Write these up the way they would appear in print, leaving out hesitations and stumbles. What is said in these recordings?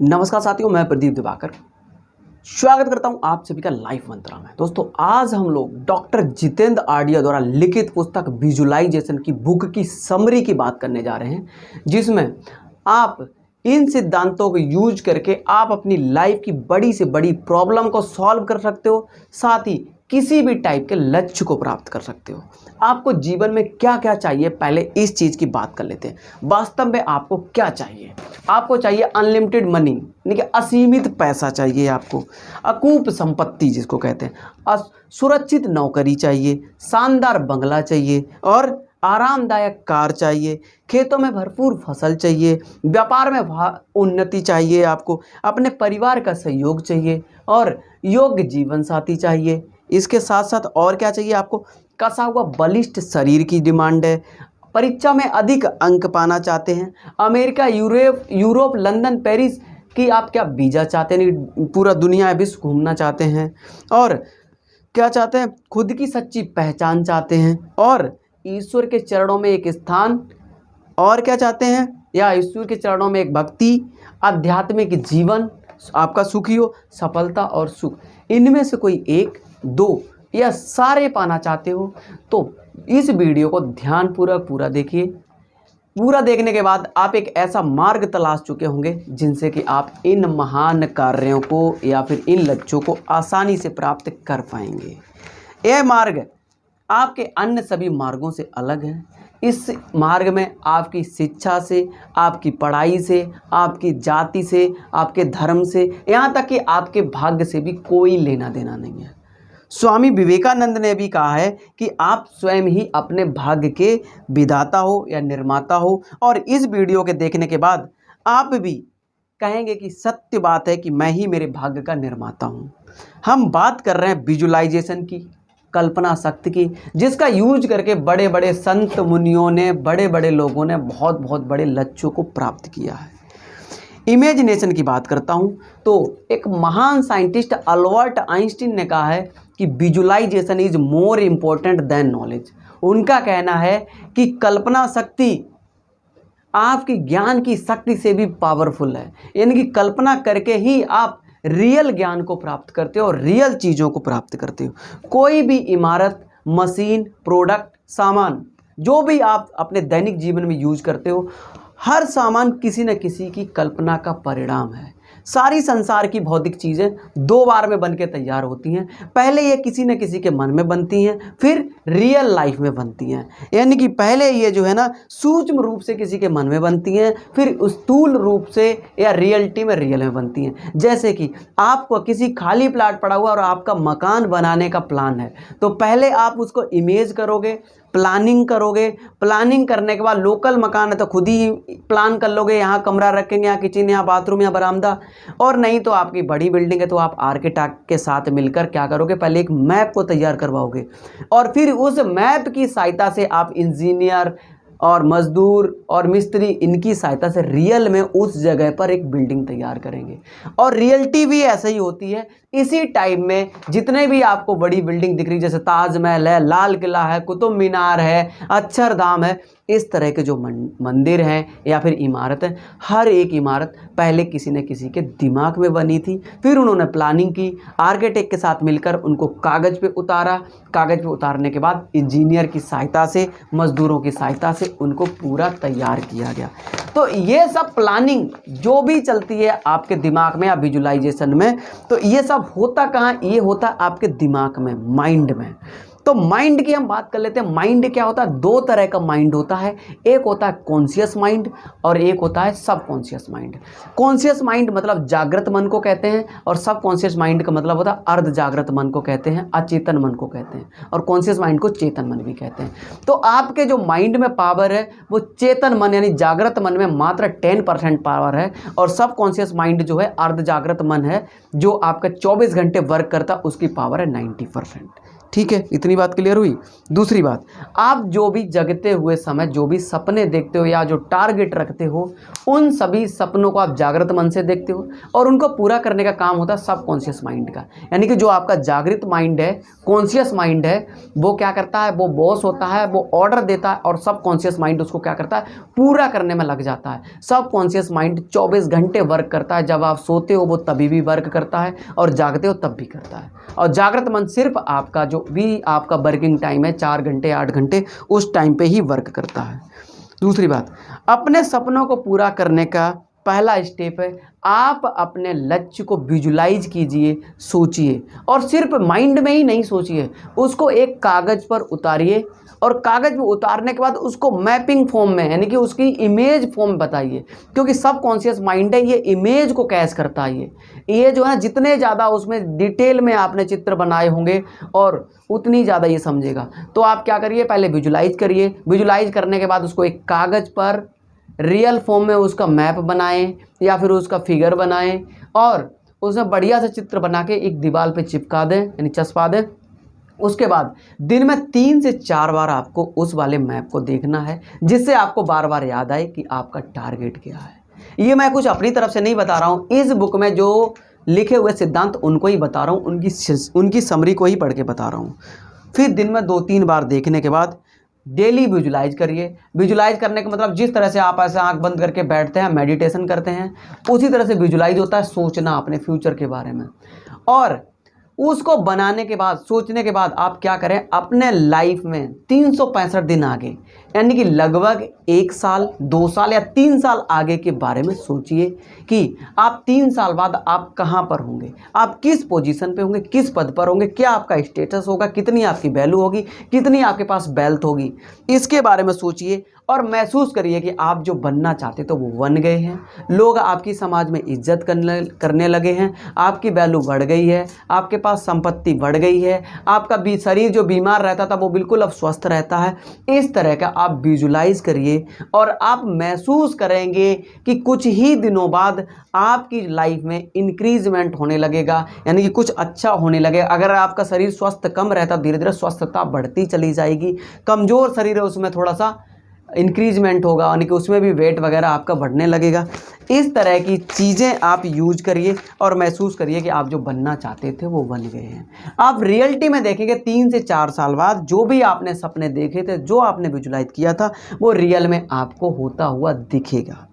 नमस्कार साथियों, मैं प्रदीप दिवाकर स्वागत करता हूं आप सभी का लाइफ मंत्रा में। दोस्तों, आज हम लोग डॉक्टर जितेंद्र आडिया द्वारा लिखित पुस्तक विजुअलाइजेशन की बुक की समरी की बात करने जा रहे हैं, जिसमें आप इन सिद्धांतों को यूज करके आप अपनी लाइफ की बड़ी से बड़ी प्रॉब्लम को सॉल्व कर सकते हो, साथ ही किसी भी टाइप के लक्ष्य को प्राप्त कर सकते हो। आपको जीवन में क्या क्या चाहिए, पहले इस चीज़ की बात कर लेते हैं। वास्तव में आपको क्या चाहिए? आपको चाहिए अनलिमिटेड मनी, यानी कि असीमित पैसा चाहिए आपको, अकूप संपत्ति जिसको कहते हैं, सुरक्षित नौकरी चाहिए, शानदार बंगला चाहिए और आरामदायक कार चाहिए, खेतों में भरपूर फसल चाहिए, व्यापार में उन्नति चाहिए, आपको अपने परिवार का सहयोग चाहिए और योग्य जीवन साथी चाहिए। इसके साथ साथ और क्या चाहिए आपको? कसा हुआ बलिष्ठ शरीर की डिमांड है, परीक्षा में अधिक अंक पाना चाहते हैं, अमेरिका, यूरोप, लंदन, पेरिस की आप क्या वीज़ा चाहते हैं, पूरा दुनिया विश्व घूमना चाहते हैं, और क्या चाहते हैं? खुद की सच्ची पहचान चाहते हैं और ईश्वर के चरणों में एक स्थान, और क्या चाहते हैं? या ईश्वर के चरणों में एक भक्ति, आध्यात्मिक जीवन आपका सुखी हो, सफलता और सुख, इनमें से कोई एक, दो या सारे पाना चाहते हो तो इस वीडियो को ध्यानपूर्वक पूरा देखिए। पूरा देखने के बाद आप एक ऐसा मार्ग तलाश चुके होंगे जिनसे कि आप इन महान कार्यों को या फिर इन लक्ष्यों को आसानी से प्राप्त कर पाएंगे। यह मार्ग आपके अन्य सभी मार्गों से अलग है। इस मार्ग में आपकी शिक्षा से, आपकी पढ़ाई से, आपकी जाति से, आपके धर्म से, यहाँ तक कि आपके भाग्य से भी कोई लेना देना नहीं है। स्वामी विवेकानंद ने भी कहा है कि आप स्वयं ही अपने भाग्य के विधाता हो या निर्माता हो, और इस वीडियो के देखने के बाद आप भी कहेंगे कि सत्य बात है कि मैं ही मेरे भाग्य का निर्माता हूँ। हम बात कर रहे हैं विजुअलाइजेशन की, कल्पना शक्ति की, जिसका यूज करके बड़े बड़े संत मुनियों ने, बड़े बड़े लोगों ने बहुत बहुत बड़े लक्ष्यों को प्राप्त किया है। इमेजिनेशन की बात करता हूँ तो एक महान साइंटिस्ट अल्बर्ट आइंस्टीन ने कहा है कि visualisation is more important than knowledge. उनका कहना है कि कल्पना शक्ति आपकी ज्ञान की शक्ति से भी पावरफुल है, यानी कि कल्पना करके ही आप रियल ज्ञान को प्राप्त करते हो और रियल चीज़ों को प्राप्त करते हो। कोई भी इमारत, मशीन, प्रोडक्ट, सामान जो भी आप अपने दैनिक जीवन में यूज करते हो, हर सामान किसी न किसी की कल्पना का परिणाम है। सारी संसार की भौतिक चीज़ें दो बार में बन के तैयार होती हैं। पहले ये किसी न किसी के मन में बनती हैं, फिर रियल लाइफ में बनती हैं। यानी कि पहले ये जो है ना सूक्ष्म रूप से किसी के मन में बनती हैं, फिर स्थूल रूप से या रियलिटी में रियल में बनती हैं। जैसे कि आपको किसी खाली प्लाट पड़ा हुआ और आपका मकान बनाने का प्लान है, तो पहले आप उसको इमेज करोगे, प्लानिंग करोगे, प्लानिंग करने के बाद लोकल मकान है तो खुद ही प्लान कर लोगे, यहाँ कमरा रखेंगे, यहाँ किचन, यहाँ बाथरूम, यहाँ बरामदा, और नहीं तो आपकी बड़ी बिल्डिंग है तो आप आर्किटेक्ट के साथ मिलकर क्या करोगे? पहले एक मैप को तैयार करवाओगे और फिर उस मैप की सहायता से आप इंजीनियर और मजदूर और मिस्त्री, इनकी सहायता से रियल में उस जगह पर एक बिल्डिंग तैयार करेंगे। और रियलिटी भी ऐसे ही होती है। इसी टाइम में जितने भी आपको बड़ी बिल्डिंग दिख रही, जैसे ताजमहल है, लाल किला है, कुतुब मीनार है, अक्षरधाम है, इस तरह के जो मंदिर हैं या फिर इमारत है, हर एक इमारत पहले किसी न किसी के दिमाग में बनी थी, फिर उन्होंने प्लानिंग की, आर्किटेक्ट के साथ मिलकर उनको कागज़ पे उतारा, कागज़ पे उतारने के बाद इंजीनियर की सहायता से, मजदूरों की सहायता से उनको पूरा तैयार किया गया। तो ये सब प्लानिंग जो भी चलती है आपके दिमाग में या विजुअलाइजेशन में, तो ये सब होता कहाँ? ये होता आपके दिमाग में, माइंड में। तो माइंड की हम बात कर लेते हैं। माइंड क्या होता है? दो तरह का माइंड होता है। एक होता है कॉन्शियस माइंड और एक होता है सबकॉन्शियस माइंड। कॉन्शियस माइंड मतलब जागृत मन को कहते हैं, और सबकॉन्शियस माइंड का मतलब होता है अर्ध जागृत मन को कहते हैं, अचेतन मन को कहते हैं, और कॉन्शियस माइंड को चेतन मन भी कहते हैं। तो आपके जो माइंड में पावर है वो चेतन मन यानी जागृत मन में मात्र 10% पावर है, और सबकॉन्शियस माइंड जो है अर्ध जागृत मन है, जो आपका 24 घंटे वर्क करता, उसकी पावर है 90%। ठीक है, इतनी बात क्लियर हुई। दूसरी बात, आप जो भी जगते हुए समय जो भी सपने देखते हो या जो टारगेट रखते हो, उन सभी सपनों को आप जागृत मन से देखते हो और उनको पूरा करने का काम होता है सबकॉन्शियस माइंड का। यानी कि जो आपका जागृत माइंड है, कॉन्शियस माइंड है, वो क्या करता है, वो बॉस होता है, वो ऑर्डर देता है और सबकॉन्शियस माइंड उसको क्या करता है, पूरा करने में लग जाता है। सबकॉन्शियस माइंड 24 घंटे वर्क करता है। जब आप सोते हो वो तभी भी वर्क करता है और जागते हो तब भी करता है। और जागृत मन सिर्फ आपका जो भी आपका वर्किंग टाइम है 4 घंटे 8 घंटे, उस टाइम पे ही वर्क करता है। दूसरी बात, अपने सपनों को पूरा करने का पहला स्टेप है, आप अपने लक्ष्य को विजुलाइज कीजिए, सोचिए, और सिर्फ माइंड में ही नहीं सोचिए, उसको एक कागज़ पर उतारिए और कागज़ पर उतारने के बाद उसको मैपिंग फॉर्म में, यानी कि उसकी इमेज फॉर्म बताइए, क्योंकि सब कॉन्शियस माइंड है, ये इमेज को कैच करता है। ये जो है जितने ज़्यादा उसमें डिटेल में आपने चित्र बनाए होंगे और उतनी ज़्यादा ये समझेगा। तो आप क्या करिए, पहले विजुलाइज करिए, विजुलाइज करने के बाद उसको एक कागज़ पर रियल फॉर्म में उसका मैप बनाएं या फिर उसका फिगर बनाएं और उसमें बढ़िया सा चित्र बना के एक दीवार पे चिपका दें, यानी चस्पा दें। उसके बाद दिन में 3 से 4 बार आपको उस वाले मैप को देखना है, जिससे आपको बार बार याद आए कि आपका टारगेट क्या है। ये मैं कुछ अपनी तरफ से नहीं बता रहा हूँ, इस बुक में जो लिखे हुए सिद्धांत उनको ही बता रहा हूँ, उनकी समरी को ही पढ़ के बता रहा हूँ। फिर दिन में 2-3 बार देखने के बाद डेली विजुलाइज करिए। विजुलाइज करने का मतलब जिस तरह से आप ऐसे आंख बंद करके बैठते हैं, मेडिटेशन करते हैं, उसी तरह से विजुलाइज होता है, सोचना अपने फ्यूचर के बारे में। और उसको बनाने के बाद, सोचने के बाद आप क्या करें, अपने लाइफ में 365 दिन आगे, यानी कि लगभग 1 साल 2 साल या 3 साल आगे के बारे में सोचिए कि आप 3 साल बाद आप कहाँ पर होंगे, आप किस पोजीशन पे होंगे, किस पद पर होंगे, क्या आपका स्टेटस होगा, कितनी आपकी वैल्यू होगी, कितनी आपके पास वेल्थ होगी। इसके बारे में सोचिए और महसूस करिए कि आप जो बनना चाहते तो वो बन गए हैं। लोग आपकी समाज में इज्जत करने लगे हैं, आपकी वैल्यू बढ़ गई है, आपके पास संपत्ति बढ़ गई है, आपका भी शरीर जो बीमार रहता था वो बिल्कुल अब स्वस्थ रहता है। इस तरह का आप विजुलाइज करिए और आप महसूस करेंगे कि कुछ ही दिनों बाद आपकी लाइफ में इंक्रीजमेंट होने लगेगा, यानी कि कुछ अच्छा होने लगेगा। अगर आपका शरीर स्वस्थ कम रहता, धीरे धीरे स्वस्थता बढ़ती चली जाएगी। कमज़ोर शरीर है उसमें थोड़ा सा इंक्रीजमेंट होगा, यानी कि उसमें भी वेट वगैरह आपका बढ़ने लगेगा। इस तरह की चीज़ें आप यूज करिए और महसूस करिए कि आप जो बनना चाहते थे वो बन गए हैं। आप रियलिटी में देखेंगे 3 से 4 साल बाद जो भी आपने सपने देखे थे, जो आपने विजुलाइज किया था, वो रियल में आपको होता हुआ दिखेगा।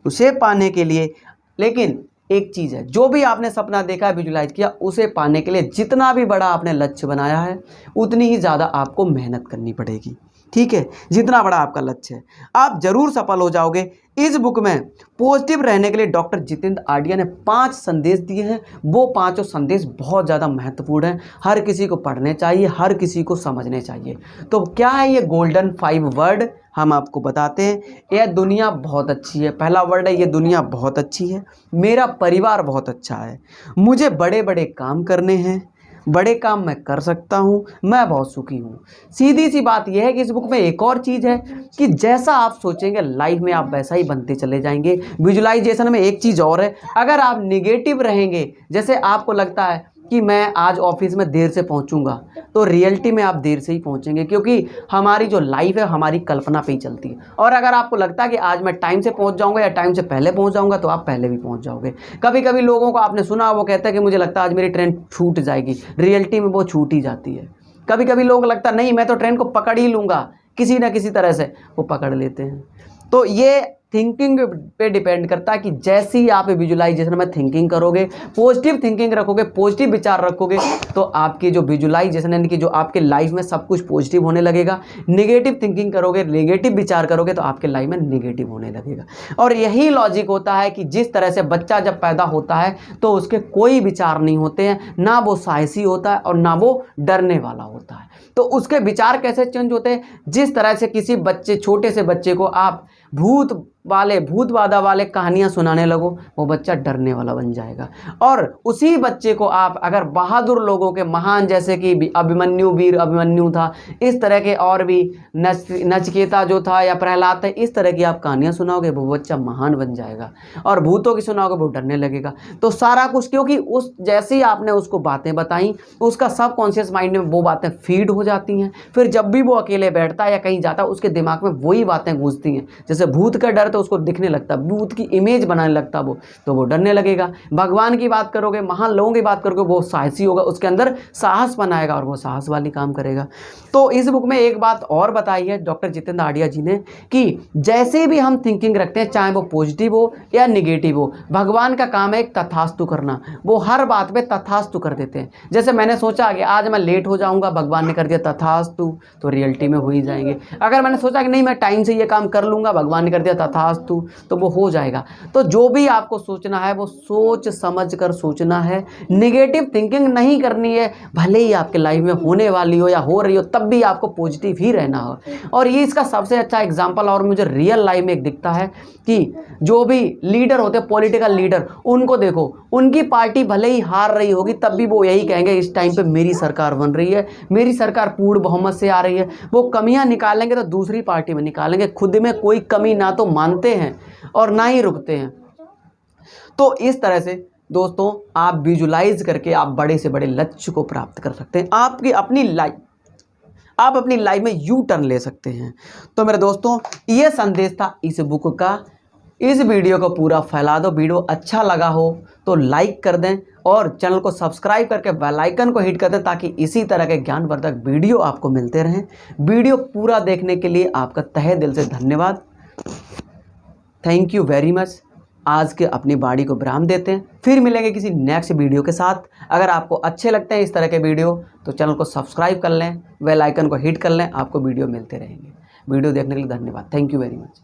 उसे पाने के लिए, लेकिन एक चीज़ है, जो भी आपने सपना देखा है, विजुलाइज किया, उसे पाने के लिए जितना भी बड़ा आपने लक्ष्य बनाया है उतनी ही ज़्यादा आपको मेहनत करनी पड़ेगी। ठीक है, जितना बड़ा आपका लक्ष्य है आप जरूर सफल हो जाओगे। इस बुक में पॉजिटिव रहने के लिए डॉक्टर जितेंद्र आडिया ने 5 संदेश दिए हैं। वो 5 संदेश बहुत ज़्यादा महत्वपूर्ण हैं, हर किसी को पढ़ने चाहिए, हर किसी को समझने चाहिए। तो क्या है ये गोल्डन 5 वर्ड, हम आपको बताते हैं। यह दुनिया बहुत अच्छी है, पहला वर्ड है ये दुनिया बहुत अच्छी है। मेरा परिवार बहुत अच्छा है। मुझे बड़े बड़े काम करने हैं, बड़े काम मैं कर सकता हूँ, मैं बहुत सुखी हूँ। सीधी सी बात यह है कि इस बुक में एक और चीज़ है कि जैसा आप सोचेंगे लाइफ में आप वैसा ही बनते चले जाएंगे। विजुलाइजेशन में एक चीज़ और है, अगर आप निगेटिव रहेंगे, जैसे आपको लगता है कि मैं आज ऑफिस में देर से पहुंचूंगा, तो रियलिटी में आप देर से ही पहुंचेंगे, क्योंकि हमारी जो लाइफ है हमारी कल्पना पे ही चलती है। और अगर आपको लगता है कि आज मैं टाइम से पहुंच जाऊंगा या टाइम से पहले पहुंच जाऊंगा, तो आप पहले भी पहुंच जाओगे। कभी कभी लोगों को आपने सुना, वो कहते हैं कि मुझे लगता है आज मेरी ट्रेन छूट जाएगी, रियलिटी में वो छूट ही जाती है। कभी कभी लोग लगता नहीं मैं तो ट्रेन को पकड़ ही लूँगा, किसी ना किसी तरह से वो पकड़ लेते हैं। तो ये थिंकिंग पे डिपेंड करता है कि जैसी आप विजुलाइजेशन में थिंकिंग करोगे, पॉजिटिव थिंकिंग रखोगे, पॉजिटिव विचार रखोगे, तो आपकी जो विजुलाइजेशन यानी कि जो आपके लाइफ में सब कुछ पॉजिटिव होने लगेगा। नेगेटिव थिंकिंग करोगे, नेगेटिव विचार करोगे, तो आपके लाइफ में नेगेटिव होने लगेगा। और यही लॉजिक होता है कि जिस तरह से बच्चा जब पैदा होता है तो उसके कोई विचार नहीं होते हैं, ना वो साहसी होता है और ना वो डरने वाला होता है। तो उसके विचार कैसे चेंज होते हैं, जिस तरह से किसी बच्चे, छोटे से बच्चे को आप भूत बाधा वाले कहानियाँ सुनाने लगो, वो बच्चा डरने वाला बन जाएगा। और उसी बच्चे को आप अगर बहादुर लोगों के, महान, जैसे कि अभिमन्यु, वीर अभिमन्यु था, इस तरह के, और भी नचिकेता जो था या प्रहलाद था, इस तरह की आप कहानियाँ सुनाओगे, वो बच्चा महान बन जाएगा। और भूतों की सुनाओगे, वो डरने लगेगा। तो सारा कुछ, क्योंकि उस जैसे ही आपने उसको बातें बताई, उसका सबकॉन्शियस माइंड में वो बातें फीड हो जाती हैं। फिर जब भी वो अकेले बैठता है या कहीं जाता है, उसके दिमाग में वही बातें गूंजती हैं। जैसे भूत का डर तो उसको दिखने लगता, भूत की इमेज बनाने लगता वो, तो वो डरने लगेगा। भगवान की बात करोगे, महान लोगों की बात करोगे, वो साहसी होगा, उसके अंदर साहस बनाएगा और वो साहस वाली काम करेगा। तो इस बुक में एक बात और बताई है डॉक्टर जितेंद्र आडिया जी ने कि जैसे भी हम थिंकिंग रखते हैं, चाहे वो पॉजिटिव हो या निगेटिव हो, भगवान का काम है एक तथास्तु करना। वो हर बात पे तथास्तु कर देते हैं। जैसे मैंने सोचा कि आज मैं लेट हो जाऊंगा, भगवान ने कर दिया तथास्तु, तो रियलिटी में हो ही जाएंगे। अगर मैंने सोचा कि नहीं मैं टाइम से ये काम कर लूंगा, भगवान ने कर दिया तथास्तु, तो वो हो जाएगा। तो जो भी आपको सोचना है वो सोच समझ कर सोचना है, नेगेटिव थिंकिंग नहीं करनी है। भले ही आपके लाइफ में होने वाली हो या हो रही हो, तब भी आपको पॉजिटिव ही रहना हो। और ये इसका सबसे अच्छा एग्जांपल और मुझे रियल लाइफ में एक दिखता है कि जो भी लीडर होते हैं, पॉलिटिकल लीडर, उनको देखो, उनकी पार्टी भले ही हार रही होगी, तब भी वो यही कहेंगे इस टाइम पे मेरी सरकार बन रही है, मेरी सरकार पूर्ण बहुमत से आ रही है। वो कमियां निकालेंगे तो दूसरी पार्टी में निकालेंगे, खुद में कोई कमी ना तो मानते हैं और ना ही रुकते हैं। तो इस तरह से दोस्तों आप विजुलाइज करके आप बड़े से बड़े लक्ष्य को प्राप्त कर सकते हैं। आप अपनी लाइफ में यू टर्न ले सकते हैं। तो मेरे दोस्तों ये संदेश था इस बुक का। इस वीडियो को पूरा फैला दो। वीडियो अच्छा लगा हो तो लाइक कर दें और चैनल को सब्सक्राइब करके बेल आइकन को हिट कर दें, ताकि इसी तरह के ज्ञानवर्धक वीडियो आपको मिलते रहें। वीडियो पूरा देखने के लिए आपका तहे दिल से धन्यवाद। Thank you very much. आज के अपनी बाड़ी को विराम देते हैं, फिर मिलेंगे किसी नेक्स्ट वीडियो के साथ। अगर आपको अच्छे लगते हैं इस तरह के वीडियो तो चैनल को सब्सक्राइब कर लें, बेल आइकन को हिट कर लें, आपको वीडियो मिलते रहेंगे। वीडियो देखने के लिए धन्यवाद। Thank you very much.